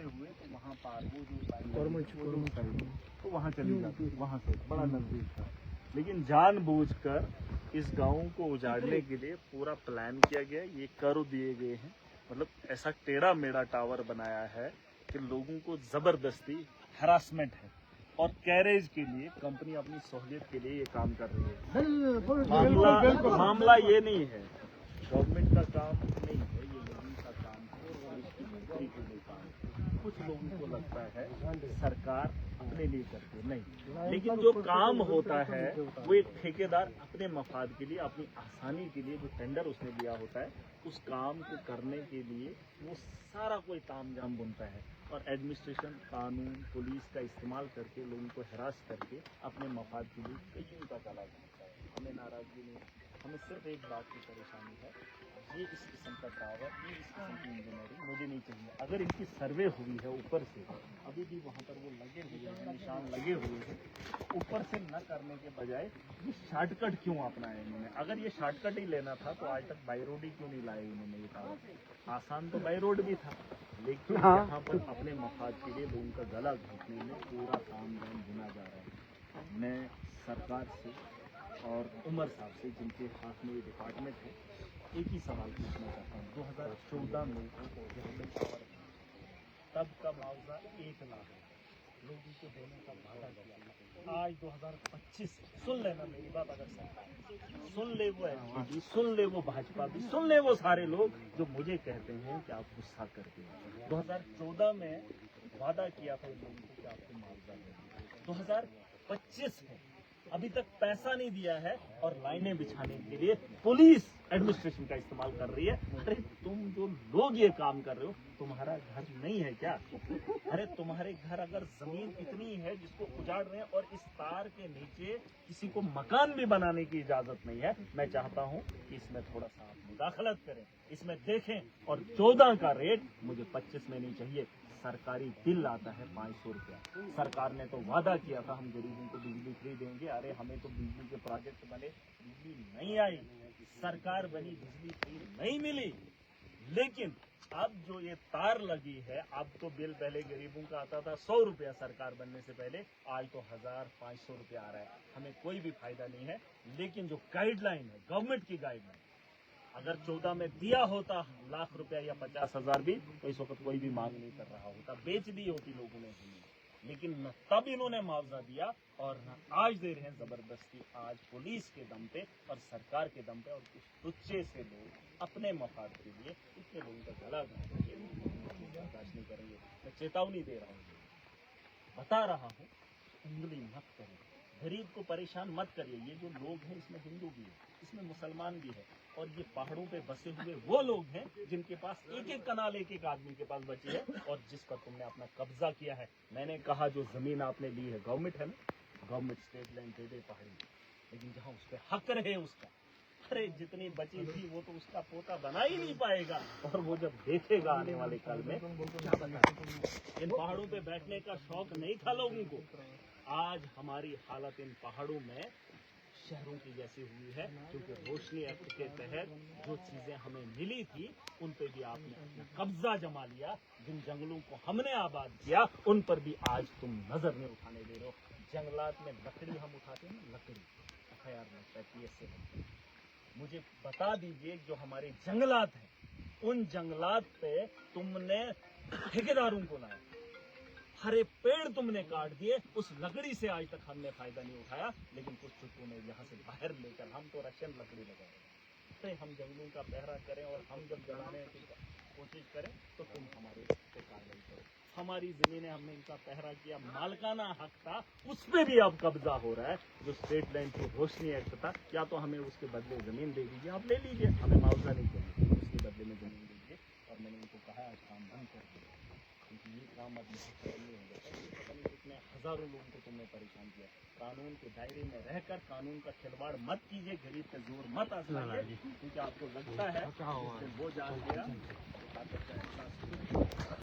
होते हुए तो वहाँ पार वो जो तो वहाँ चली जाती, वहाँ से बड़ा नजदीक था। लेकिन जानबूझकर इस गांव को उजाड़ने के लिए पूरा प्लान किया गया, ये कर दिए गए हैं। मतलब ऐसा टेढ़ा मेढ़ा टावर बनाया है कि लोगों को जबरदस्ती हरासमेंट है, और कैरेज के लिए कंपनी अपनी सहूलियत के लिए ये काम कर रही है। मामला ये नहीं है, गवर्नमेंट का काम नहीं है, ये लोगों का काम है और इसकी नौकरी के लिए काम है। कुछ लोगों को लगता है सरकार अपने लिए करती है, नहीं, लेकिन जो काम होता है वो एक ठेकेदार अपने मफाद के लिए, अपनी आसानी के लिए जो टेंडर उसने दिया होता है, उस काम को करने के लिए वो सारा कोई तामझाम बुनता है, और एडमिनिस्ट्रेशन, कानून, पुलिस का इस्तेमाल करके लोगों को हरास करके अपने मफाद के लिए कईयों का गला घोंटता है। हमें नाराजगी नहीं, हमें सिर्फ एक बात की परेशानी है, ये इस किस्म का टावर, ये इस किस्म की इंजीनियरिंग मुझे नहीं चाहिए। अगर इनकी सर्वे हुई है ऊपर से, अभी भी वहाँ पर वो लगे हुए हैं, निशान लगे हुए हैं, ऊपर से न करने के बजाय ये शॉर्टकट क्यों अपनाया इन्होंने? अगर ये शॉर्टकट ही लेना था तो आज तक बाई रोड ही क्यों नहीं लाए इन्होंने? ये टावर आसान तो बाई रोड भी था, लेकिन यहाँ पर अपने मफाद के लिए लोगों का गला घोंटने में पूरा काम भुना जा रहा है। मैं सरकार से और उमर साहब से, जिनके हाथ में ये डिपार्टमेंट है, एक ही सवाल पूछना चाहता हूँ। 2014 में तब का मुआवजा 1 लाख लोगों को देने का वादा किया। आज 2025, सुन लेना मेरी बात, अगर सरकार सुन ले, वो एमपी भी सुन ले, वो भाजपा भी सुन ले, वो सारे लोग जो मुझे कहते हैं कि आप गुस्सा करते हैं। 2014 में वादा किया था इन लोगों को कि आपको मुआवजा देंगे। 2025 में अभी तक पैसा नहीं दिया है, और लाइनें बिछाने के लिए पुलिस एडमिनिस्ट्रेशन का इस्तेमाल कर रही है। अरे तुम जो लोग ये काम कर रहे हो, तुम्हारा घर नहीं है क्या? अरे तुम्हारे घर अगर जमीन इतनी है जिसको उजाड़ रहे हैं, और इस तार के नीचे किसी को मकान भी बनाने की इजाजत नहीं है, मैं चाहता हूँ कि इसमें थोड़ा सा आप मुदाखलत करें, इसमें देखें। और 14 का रेट मुझे 25 में नहीं चाहिए। सरकारी बिल आता है 500 रुपया। सरकार ने तो वादा किया था हम गरीबों को बिजली फ्री देंगे। अरे हमें तो बिजली के प्रोजेक्ट बने, बिजली नहीं आई, सरकार बनी, बिजली फ्री नहीं मिली। लेकिन अब जो ये तार लगी है, अब तो बिल पहले गरीबों का आता था 100 रुपया सरकार बनने से पहले, आज तो 1500 रुपया आ रहा है। हमें कोई भी फायदा नहीं है। लेकिन जो गाइडलाइन है, गवर्नमेंट की गाइडलाइन, अगर 14 में दिया होता लाख रुपया या 50,000 भी, तो इस वक्त कोई भी मांग नहीं कर रहा होता, बेच दी होती लोगों ने जमीन। लेकिन न तब इन्होंने मुआवजा दिया, और न आज दे रहे हैं जबरदस्ती। आज पुलिस के दम पे और सरकार के दम पे, और कुछ तुच्छे से लोग अपने मफाद के लिए इतने लोगों का गला बर्दाश्त नहीं करेंगे। मैं चेतावनी दे रहा हूँ, बता रहा हूँ, उंगली मत करें, गरीब को परेशान मत करिए। ये जो लोग हैं, इसमें हिंदू भी है, इसमें मुसलमान भी है, और ये पहाड़ों पे बसे हुए वो लोग हैं जिनके पास एक एक कनाल एक एक आदमी के पास बची है, और जिस पर तुमने अपना कब्जा किया है। मैंने कहा जो जमीन आपने ली है, गवर्नमेंट है ना, गवर्नमेंट स्टेट लैंड दे दे पहाड़ी, लेकिन जहाँ उस पर हक रहे उसका, अरे जितनी बची थी वो तो उसका पोता बना ही नहीं पाएगा। और वो जब देखेगा आने वाले कल में, इन पहाड़ों पे बैठने का शौक नहीं था लोगों को। आज हमारी हालत इन पहाड़ों में शहरों की जैसी हुई है, क्योंकि रोशनी एक्ट के तहत जो चीजें हमें मिली थी, उन पे भी आपने अपना कब्जा जमा लिया। जिन जंगलों को हमने आबाद किया, उन पर भी आज तुम नजर नहीं उठाने दे रहे हो। जंगलात में लकड़ी हम उठाते हैं ना, लकड़ी FIR लगता है PS से। मुझे बता दीजिए, जो हमारे जंगलात हैं, उन जंगलात पे तुमने ठेकेदारों को लाया, हरे पेड़ तुमने काट दिए, उस लकड़ी से आज तक हमने फायदा नहीं उठाया। लेकिन कुछ चुप्पू ने यहाँ से बाहर लेकर, हम तो रशियन लकड़ी लगाए, तो हम जंगलों का पहरा करें, और हम जब जलाने की कोशिश करें तो तुम हमारे पे कार्रवाई करो। हमारी जमीनें, हमने इनका पहरा किया, मालकाना हक था, उस पर भी अब कब्जा हो रहा है। जो स्टेट लैंड की रोशनी एक्ट था, या तो हमें उसके बदले जमीन दे दीजिए, आप ले लीजिए, हमें मुआवजा नहीं चाहिए, उसके बदले में जमीन दीजिए। और मैंने उनको कहा आज काम बंद कर दिया, क्योंकि ये काम अब नहीं होगा। पता नहीं कितने हजारों लोगों को तुमने परेशान किया। कानून के दायरे में रहकर कानून का खिलवाड़ मत कीजिए, गरीब पे जोर मत आजमाइए, क्योंकि आपको लगता है वो जान गया।